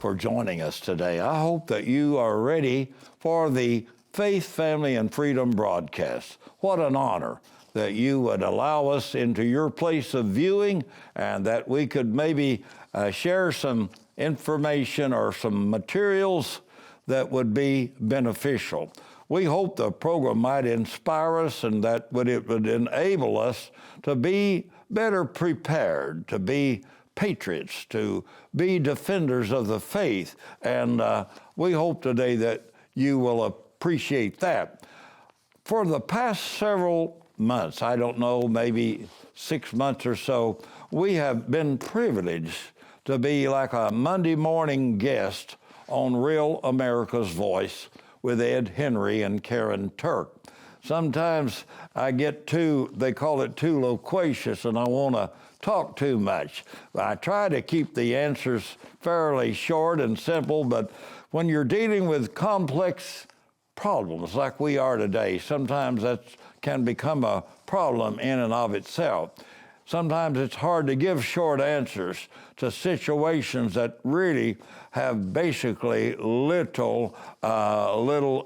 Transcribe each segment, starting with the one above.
for joining us today. I hope that you are ready for the Faith, Family, and Freedom broadcast. What an honor that you would allow us into your place of viewing and that we could maybe share some information or some materials that would be beneficial. We hope the program might inspire us and that it would enable us to be better prepared, to be patriots, to be defenders of the faith. And we hope today that you will appreciate that. For the past several months, I don't know, maybe 6 months or so, we have been privileged to be like a Monday morning guest on Real America's Voice with Ed Henry and Karen Turk. Sometimes I get they call it too loquacious, and I want to talk too much. I try to keep the answers fairly short and simple, but when you're dealing with complex problems like we are today, sometimes that can become a problem in and of itself. Sometimes it's hard to give short answers to situations that really have basically little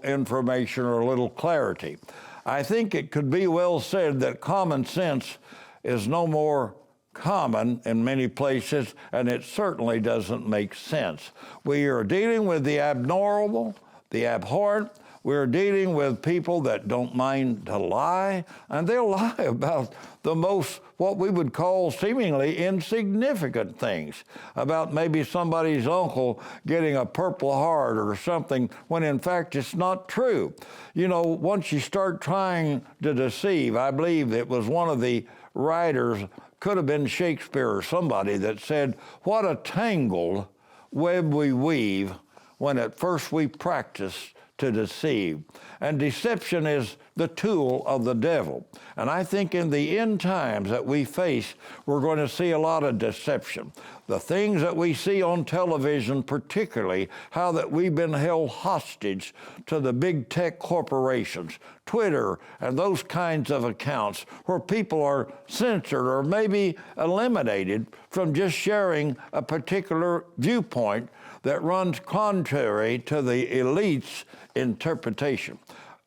information or little clarity. I think it could be well said that common sense is no more common in many places, and it certainly doesn't make sense. We are dealing with the abnormal, the abhorrent. We're dealing with people that don't mind to lie, and they'll lie about the most, what we would call seemingly insignificant things, about maybe somebody's uncle getting a Purple Heart or something, when in fact it's not true. You know, once you start trying to deceive, I believe it was one of the writers, could have been Shakespeare or somebody, that said, "What a tangled web we weave when at first we practice to deceive." And deception is the tool of the devil. And I think in the end times that we face, we're going to see a lot of deception. The things that we see on television, particularly how that we've been held hostage to the big tech corporations, Twitter, and those kinds of accounts where people are censored or maybe eliminated from just sharing a particular viewpoint that runs contrary to the elite's interpretation.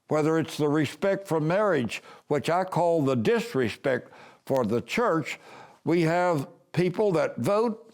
Whether it's the respect for marriage, which I call the disrespect for the church, we have people that vote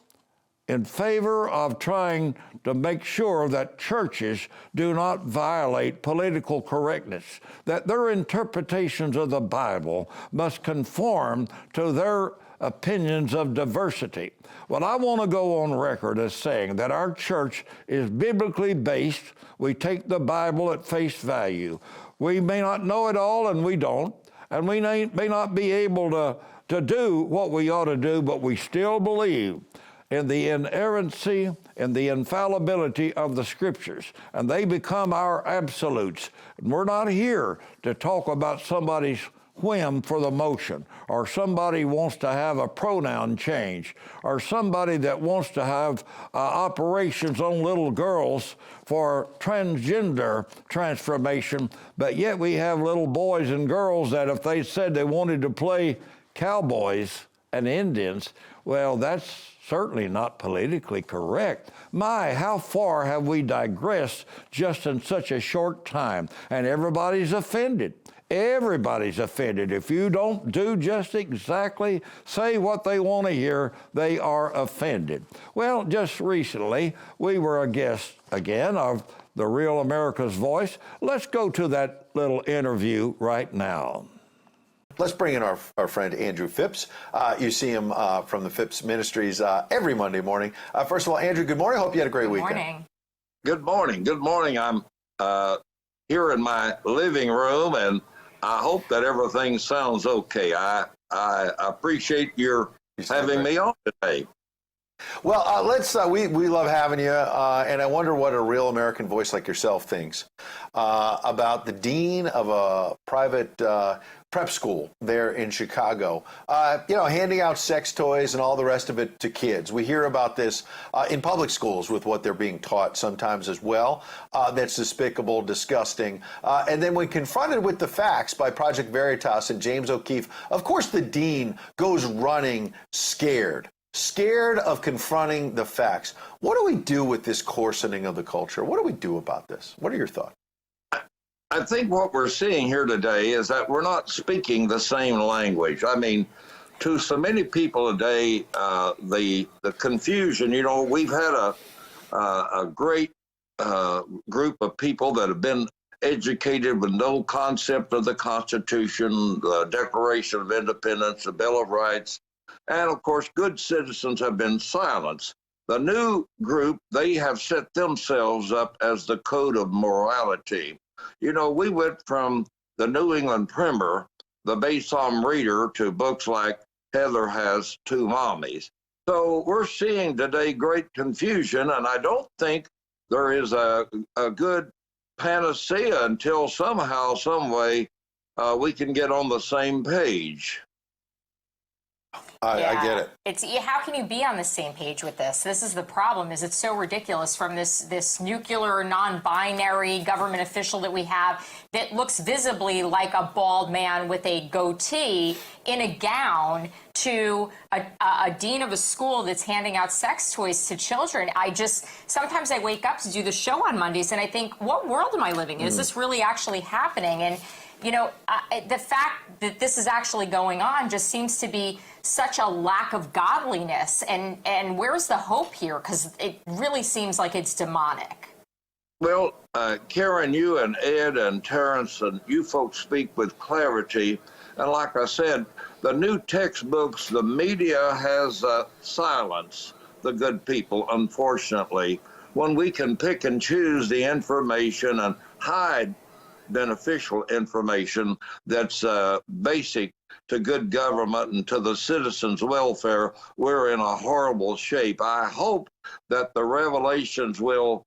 in favor of trying to make sure that churches do not violate political correctness, that their interpretations of the Bible must conform to their opinions of diversity. Well, I want to go on record as saying that our church is biblically based. We take the Bible at face value. We may not know it all, and we don't, and we may not be able to do what we ought to do, but we still believe in the inerrancy and the infallibility of the Scriptures, and they become our absolutes. And we're not here to talk about somebody's whim for the motion, or somebody wants to have a pronoun change, or somebody that wants to have operations on little girls for transgender transformation, but yet we have little boys and girls that if they said they wanted to play cowboys and Indians, well, that's certainly not politically correct. My, how far have we digressed just in such a short time? And everybody's offended. Everybody's offended. If you don't do just exactly say what they want to hear, they are offended. Well, just recently, we were a guest again of the Real America's Voice. Let's go to that little interview right now. Let's bring in our friend Andrew Phipps. You see him from the Phipps Ministries every Monday morning. First of all, Andrew, good morning. Hope you had a great weekend. Good morning. Good morning. I'm here in my living room, and I hope that everything sounds okay. I appreciate your having me on today. Well, we love having you, and I wonder what a real American voice like yourself thinks about the dean of a private prep school there in Chicago, handing out sex toys and all the rest of it to kids. We hear about this in public schools with what they're being taught sometimes as well. That's despicable, disgusting. And then when confronted with the facts by Project Veritas and James O'Keefe, of course the dean goes running scared. scared of confronting the facts. What do we do with this coarsening of the culture? What do we do about this? What are your thoughts? I think what we're seeing here today is that we're not speaking the same language. I mean, to so many people today, the confusion. We've had a great group of people that have been educated with no concept of the Constitution, the Declaration of Independence, the Bill of Rights, and of course, good citizens have been silenced. The new group, they have set themselves up as the code of morality. We went from the New England Primer, the Baysom Reader, to books like Heather Has Two Mommies. So we're seeing today great confusion, and I don't think there is a good panacea until somehow, some way, we can get on the same page. I get it. How can you be on the same page with this? This is the problem. Is it's so ridiculous from this nuclear non-binary government official that we have that looks visibly like a bald man with a goatee in a gown to a dean of a school that's handing out sex toys to children. Sometimes I wake up to do the show on Mondays and I think, what world am I living in? Is this really actually happening? And the fact that this is actually going on just seems to be such a lack of godliness. And where's the hope here? Because it really seems like it's demonic. Well, Karen, you and Ed and Terrence and you folks speak with clarity. And like I said, the new textbooks, the media has silenced the good people, unfortunately, when we can pick and choose the information and hide beneficial information that's basic to good government and to the citizens' welfare. We're in a horrible shape. I hope that the revelations will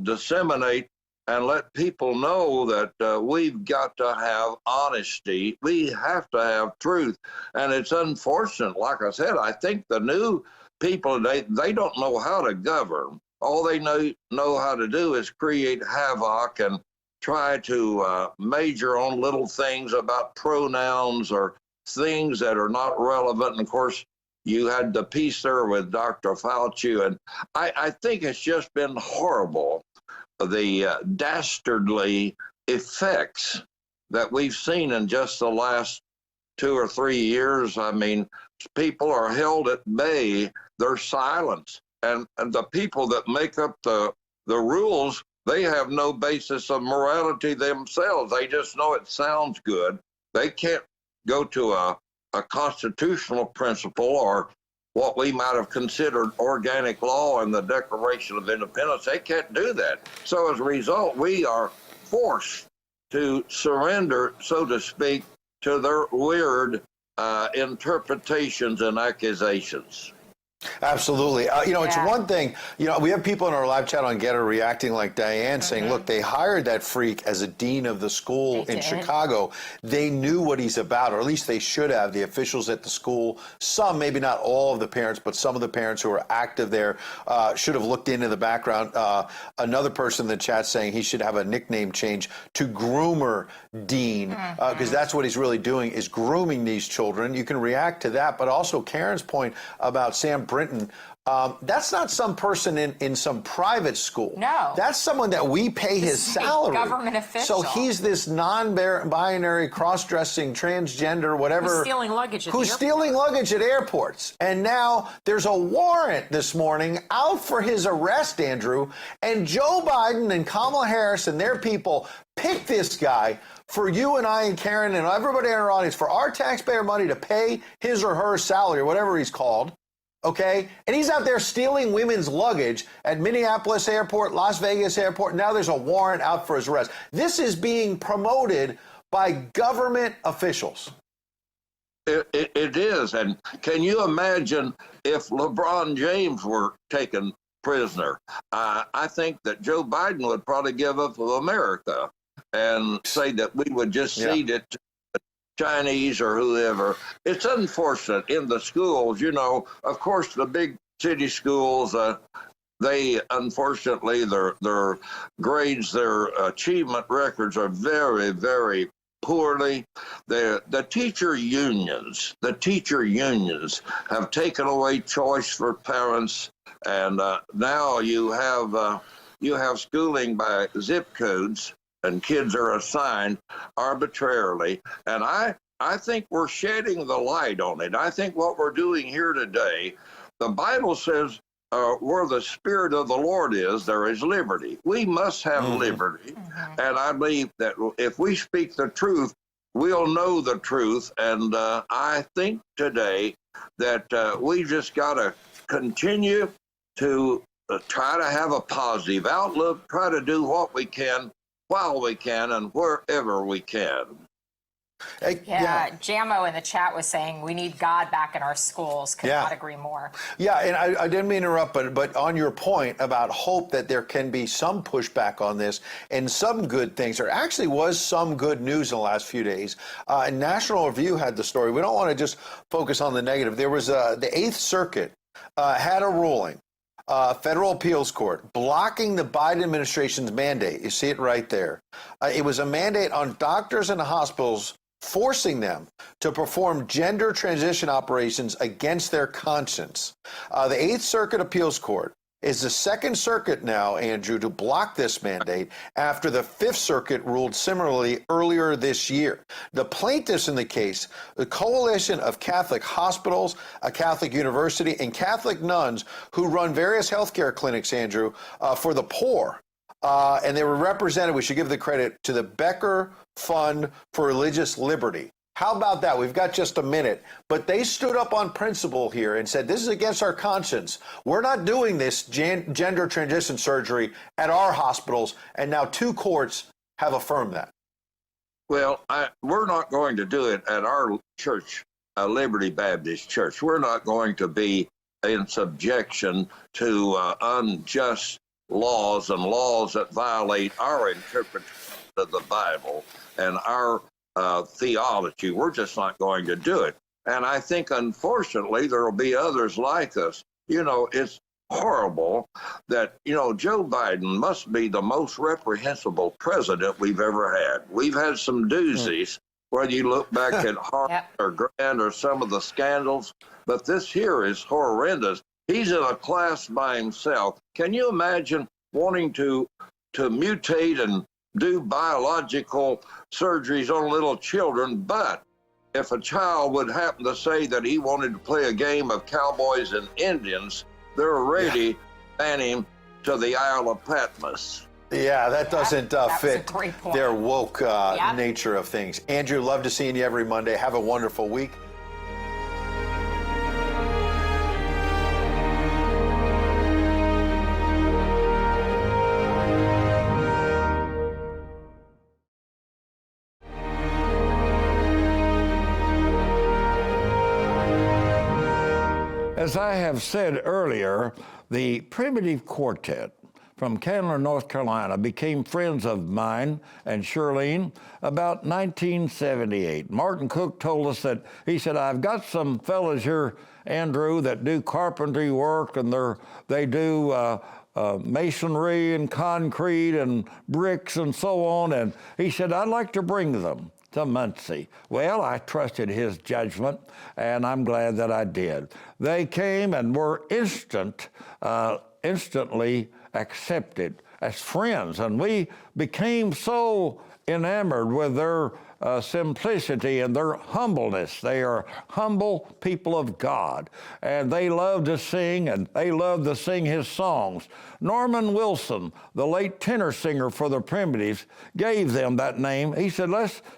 disseminate and let people know that we've got to have honesty. We have to have truth. And it's unfortunate. Like I said, I think the new people today, they don't know how to govern. All they know how to do is create havoc and try to major on little things about pronouns or things that are not relevant. And of course, you had the piece there with Dr. Fauci, and I think it's just been horrible, the dastardly effects that we've seen in just the last 2 or 3 years. I mean, people are held at bay, they're silenced, and the people that make up the rules, they have no basis of morality themselves. They just know it sounds good. They can't go to a constitutional principle or what we might have considered organic law in the Declaration of Independence. They can't do that. So as a result, we are forced to surrender, so to speak, to their weird interpretations and accusations. Absolutely. It's one thing, we have people in our live chat on Getter reacting like Diane saying, look, they hired that freak as a dean of the school in Chicago. They knew what he's about, or at least they should have. The officials at the school, some, maybe not all of the parents, but some of the parents who are active there should have looked into the background. Another person in the chat saying he should have a nickname change to Groomer Dean, because that's what he's really doing, is grooming these children. You can react to that, but also Karen's point about Sam Brinton, that's not some person in some private school. No. That's someone that we pay his salary. Government official. So he's this non-binary, cross-dressing, transgender, whatever. Who's stealing luggage at the stealing luggage at airports. And now there's a warrant this morning out for his arrest, Andrew. And Joe Biden and Kamala Harris and their people picked this guy for you and I and Karen and everybody in our audience, for our taxpayer money to pay his or her salary, or whatever he's called. Okay, and he's out there stealing women's luggage at Minneapolis Airport, Las Vegas Airport. Now there's a warrant out for his arrest. This is being promoted by government officials. It is. And can you imagine if LeBron James were taken prisoner? I think that Joe Biden would probably give up of America and say that we would just cede it to Chinese or whoever. It's unfortunate in the schools, of course, the big city schools, they unfortunately, their grades, their achievement records are very, very poorly. The teacher unions have taken away choice for parents, and now you have schooling by zip codes, and kids are assigned arbitrarily. And I think we're shedding the light on it. I think what we're doing here today, the Bible says, where the Spirit of the Lord is, there is liberty. We must have liberty. And I believe that if we speak the truth, we'll know the truth. And I think today that we just got to continue to try to have a positive outlook, try to do what we can while we can and wherever we can. Yeah, Jamo in the chat was saying we need God back in our schools. Could not agree more. Yeah, and I didn't mean to interrupt, but on your point about hope that there can be some pushback on this and some good things, there actually was some good news in the last few days. And National Review had the story. We don't want to just focus on the negative. There was the Eighth Circuit had a ruling, federal appeals court, blocking the Biden administration's mandate. You see it right there. It was a mandate on doctors and hospitals forcing them to perform gender transition operations against their conscience. The Eighth Circuit Appeals Court is the Second Circuit now, Andrew, to block this mandate after the Fifth Circuit ruled similarly earlier this year. The plaintiffs in the case, the Coalition of Catholic Hospitals, a Catholic university, and Catholic nuns who run various healthcare clinics, Andrew, for the poor. And they were represented, we should give the credit, to the Becker Fund for Religious Liberty. How about that? We've got just a minute. But they stood up on principle here and said, this is against our conscience. We're not doing this gender transition surgery at our hospitals. And now two courts have affirmed that. Well, we're not going to do it at our church, Liberty Baptist Church. We're not going to be in subjection to unjust laws and laws that violate our interpretation of the Bible and our theology. We're just not going to do it. And I think, unfortunately, there will be others like us. You know, it's horrible that, Joe Biden must be the most reprehensible president we've ever had. We've had some doozies, whether you look back at Hart or Grant or some of the scandals, but this here is horrendous. He's in a class by himself. Can you imagine wanting to mutate and do biological surgeries on little children? But if a child would happen to say that he wanted to play a game of cowboys and Indians, they're ready to ban him to the Isle of Patmos. Yeah, that doesn't fit their woke nature of things. Andrew, love to seeing you every Monday. Have a wonderful week. As I have said earlier, the Primitive Quartet from Candler, North Carolina, became friends of mine and Shirlene about 1978. Martin Cook told us that, he said, I've got some fellas here, Andrew, that do carpentry work, and they do masonry and concrete and bricks and so on. And he said, I'd like to bring them to Muncie. Well, I trusted his judgment, and I'm glad that I did. They came and were instantly accepted as friends, and we became so enamored with their simplicity and their humbleness. They are humble people of God, and they love to sing, and they love to sing his songs. Norman Wilson, the late tenor singer for the Primitives, gave them that name. He said,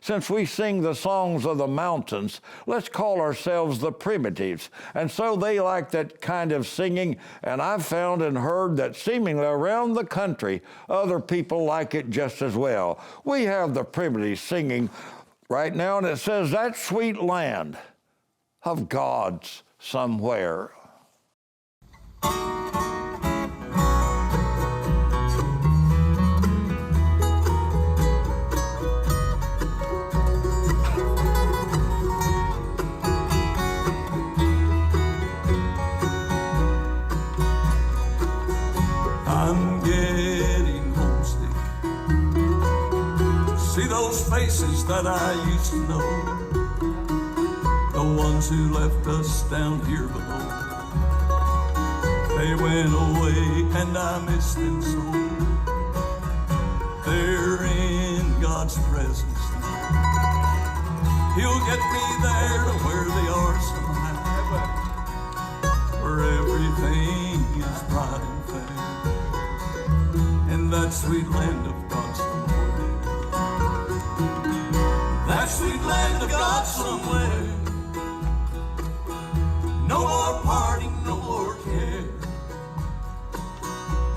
since we sing the songs of the mountains, let's call ourselves the Primitives. And so they like that kind of singing, and I've found and heard that seemingly around the country, other people like it just as well. We have the Primitives singing right now, and it says, that sweet land of God's somewhere. I'm getting homesick, See those faces that I used to know, the ones who left us down here below. They went away and I miss them so. They're in God's presence now. He'll get me there to where they are somehow, where everything is bright and fair, in that sweet land of God somewhere. That sweet land of God somewhere. No more parting, no more care.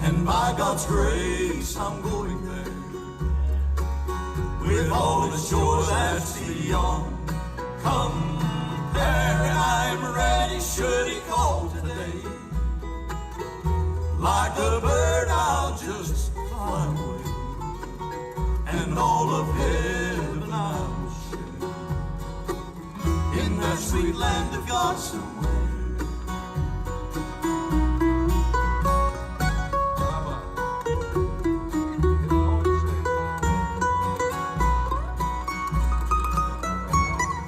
And by God's grace, I'm going there. With all the joy that's beyond compare. And I'm ready should he call today. Like a bird, I'll just fly away. And all of heaven I will share. In that sweet land of God somewhere.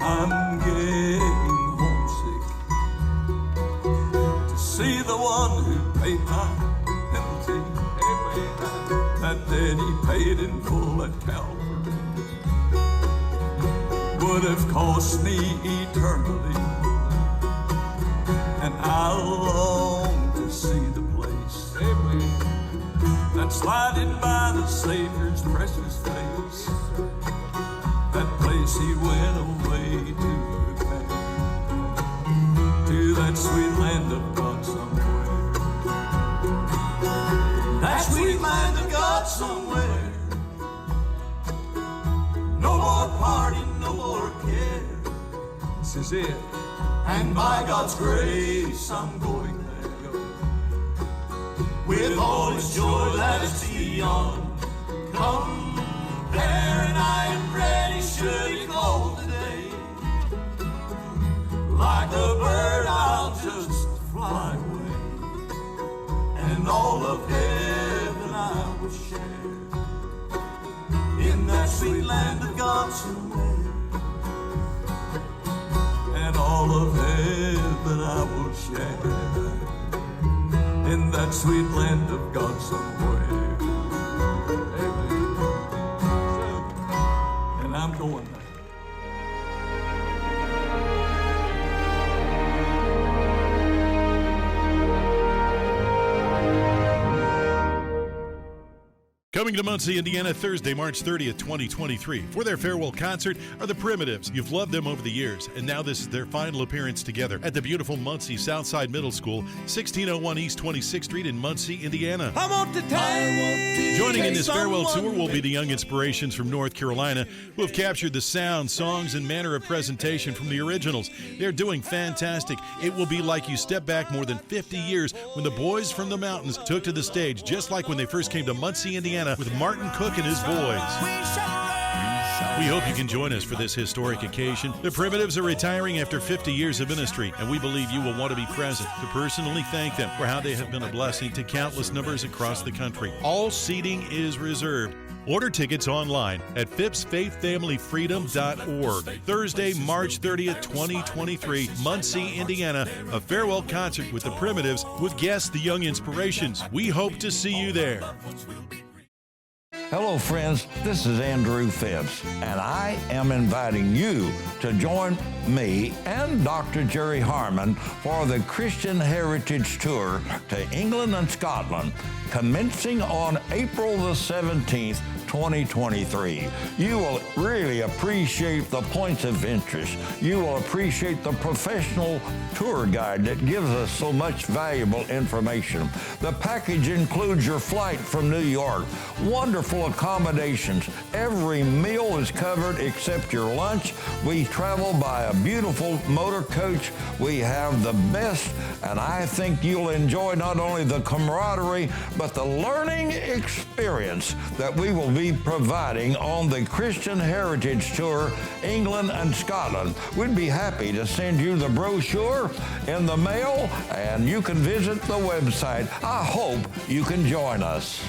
I'm getting homesick to see the one who paid my penalty. That debt he paid in full at Calvary would have cost me eternity. And I long to see the place that's lighted by the Savior's precious face. That place he went away to prepare, to that sweet land of God somewhere. That sweet land of God somewhere. No more parting, no more care. This is it. And by God's grace I'm going there. With all his joy that is beyond compare. And I am ready should he call today. Like a bird I'll just fly away. And all of heaven I will share. In that sweet land of God somewhere. And all of heaven I will share. In that sweet land of God somewhere. I'm going there. Coming to Muncie, Indiana, Thursday, March 30th, 2023. For their farewell concert are the Primitives. You've loved them over the years, and now this is their final appearance together at the beautiful Muncie Southside Middle School, 1601 East 26th Street in Muncie, Indiana. Joining in this farewell tour will be the young inspirations from North Carolina who have captured the sound, songs, and manner of presentation from the originals. They're doing fantastic. It will be like you step back more than 50 years when the boys from the mountains took to the stage, just like when they first came to Muncie, Indiana, with Martin Cook and his boys. We hope you can join us for this historic occasion. The Primitives are retiring after 50 years of ministry, and we believe you will want to be present to personally thank them for how they have been a blessing to countless numbers across the country. All seating is reserved. Order tickets online at Phipps-Faith-Family-Freedom.org. Thursday, March 30th, 2023, Muncie, Indiana, a farewell concert with the Primitives with guests the Young Inspirations. We hope to see you there. Hello, friends. This is Andrew Phipps, and I am inviting you to join me and Dr. Jerry Harmon for the Christian Heritage Tour to England and Scotland, commencing on April the 17th, 2023. You will really appreciate the points of interest. You will appreciate the professional tour guide that gives us so much valuable information. The package includes your flight from New York, wonderful accommodations. Every meal is covered except your lunch. We travel by a beautiful motor coach. We have the best, and I think you'll enjoy not only the camaraderie, but the learning experience that we will be providing on the Christian Heritage Tour, England and Scotland. We'd be happy to send you the brochure in the mail, and you can visit the website. I hope you can join us.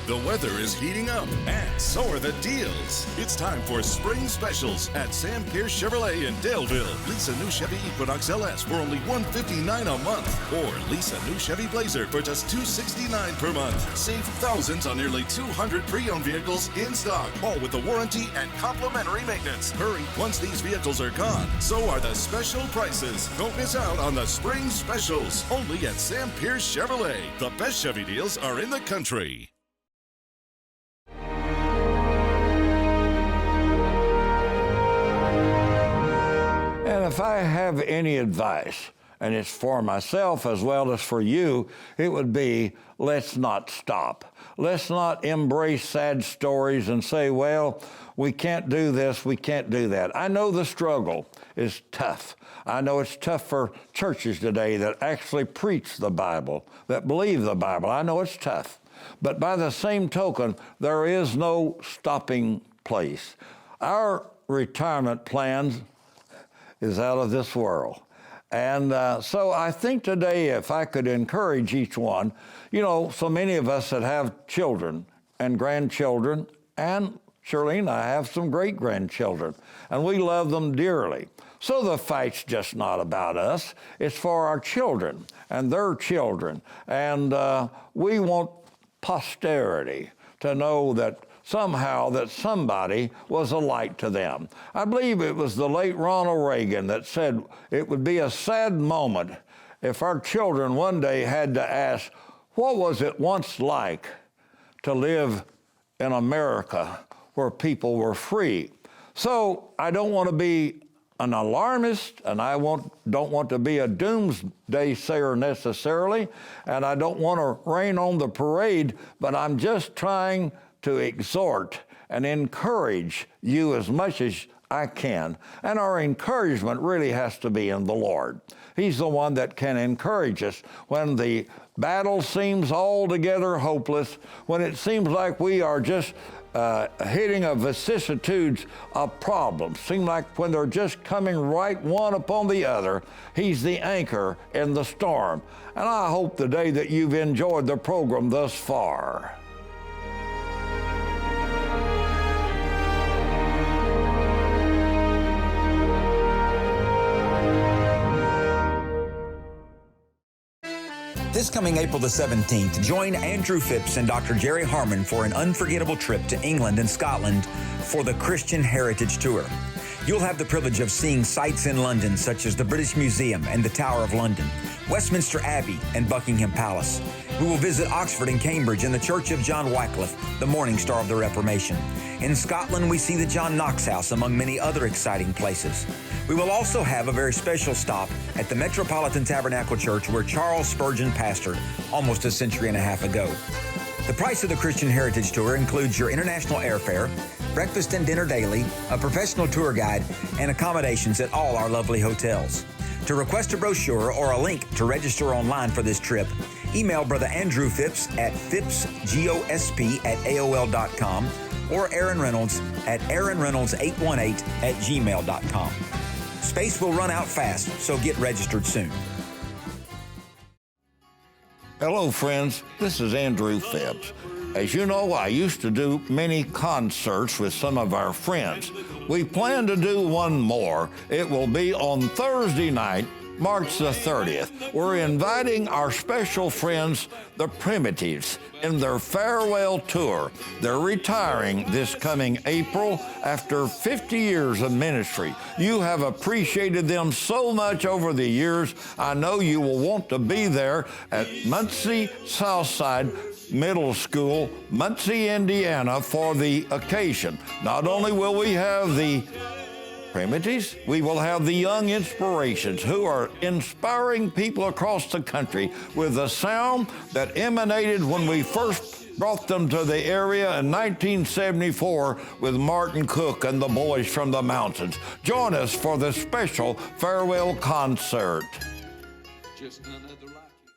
The weather is heating up, and so are the deals. It's time for spring specials at Sam Pierce Chevrolet in Daleville. Lease a new Chevy Equinox LS for only $159 a month, or lease a new Chevy Blazer for just $269 per month. Save thousands on nearly 200 pre-owned vehicles in stock, all with the warranty and complimentary maintenance. Hurry, once these vehicles are gone, so are the special prices. Don't miss out on the spring specials, only at Sam Pierce Chevrolet. The best Chevy deals are in the country. And if I have any advice, and it's for myself as well as for you, it would be, let's not stop. Let's not embrace sad stories and say, well, we can't do this, we can't do that. I know the struggle is tough. I know it's tough for churches today that actually preach the Bible, that believe the Bible. I know it's tough. But by the same token, there is no stopping place. Our retirement plans is out of this world. And so I think today, if I could encourage each one, you know, so many of us that have children and grandchildren, and Shirley and I have some great-grandchildren, and we love them dearly. So the fight's just not about us. It's for our children and their children. And we want posterity to know that somehow that somebody was a light to them. I believe it was the late Ronald Reagan that said it would be a sad moment if our children one day had to ask, what was it once like to live in America where people were free? So I don't want to be an alarmist, and I don't want to be a doomsday sayer necessarily, and I don't want to rain on the parade, but I'm just trying to exhort and encourage you as much as I can. And our encouragement really has to be in the Lord. He's the one that can encourage us when the battle seems altogether hopeless, when it seems like we are just hitting a vicissitudes of problems. Seem like when they're just coming right one upon the other, he's the anchor in the storm. And I hope today that you've enjoyed the program thus far. This coming April the 17th, join Andrew Phipps and Dr. Jerry Harmon for an unforgettable trip to England and Scotland for the Christian Heritage Tour. You'll have the privilege of seeing sights in London such as the British Museum and the Tower of London, Westminster Abbey and Buckingham Palace. We will visit Oxford and Cambridge and the Church of John Wycliffe, the morning star of the Reformation. In Scotland, we see the John Knox House, among many other exciting places. We will also have a very special stop at the Metropolitan Tabernacle Church where Charles Spurgeon pastored almost a century and a half ago. The price of the Christian Heritage Tour includes your international airfare, breakfast and dinner daily, a professional tour guide, and accommodations at all our lovely hotels. To request a brochure or a link to register online for this trip, email Brother Andrew Phipps at phippsgosp@aol.com or Aaron Reynolds at aaronreynolds818@gmail.com. Space will run out fast, so get registered soon. Hello, friends. This is Andrew Phipps. As you know, I used to do many concerts with some of our friends. We plan to do one more. It will be on Thursday night, March the 30th. We're inviting our special friends, the Primitives, in their farewell tour. They're retiring this coming April after 50 years of ministry. You have appreciated them so much over the years. I know you will want to be there at Muncie Southside Middle School, Muncie, Indiana, for the occasion. Not only will we have the Primitives, we will have the Young Inspirations, who are inspiring people across the country with the sound that emanated when we first brought them to the area in 1974 with Martin Cook and the Boys from the Mountains. Join us for the special farewell concert. Just none other like you.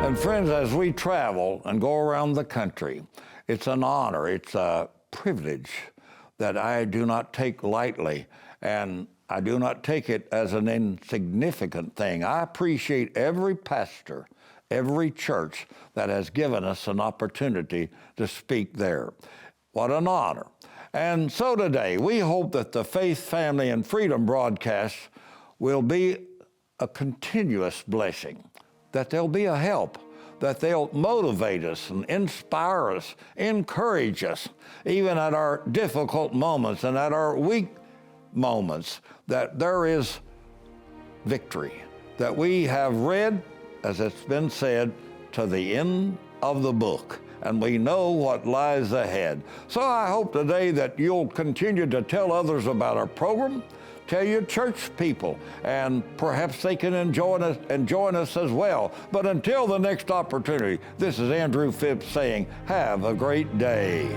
And friends, as we travel and go around the country, it's an honor, it's a privilege that I do not take lightly. And I do not take it as an insignificant thing. I appreciate every pastor, every church that has given us an opportunity to speak there. What an honor. And so today, we hope that the Faith, Family, and Freedom broadcast will be a continuous blessing, that they'll be a help, that they'll motivate us and inspire us, encourage us, even at our difficult moments and at our weak moments, that there is victory, that we have read, as it's been said, to the end of the book, and we know what lies ahead. So I hope today that you'll continue to tell others about our program, tell your church people, and perhaps they can join us as well. But until the next opportunity, this is Andrew Phipps saying, have a great day.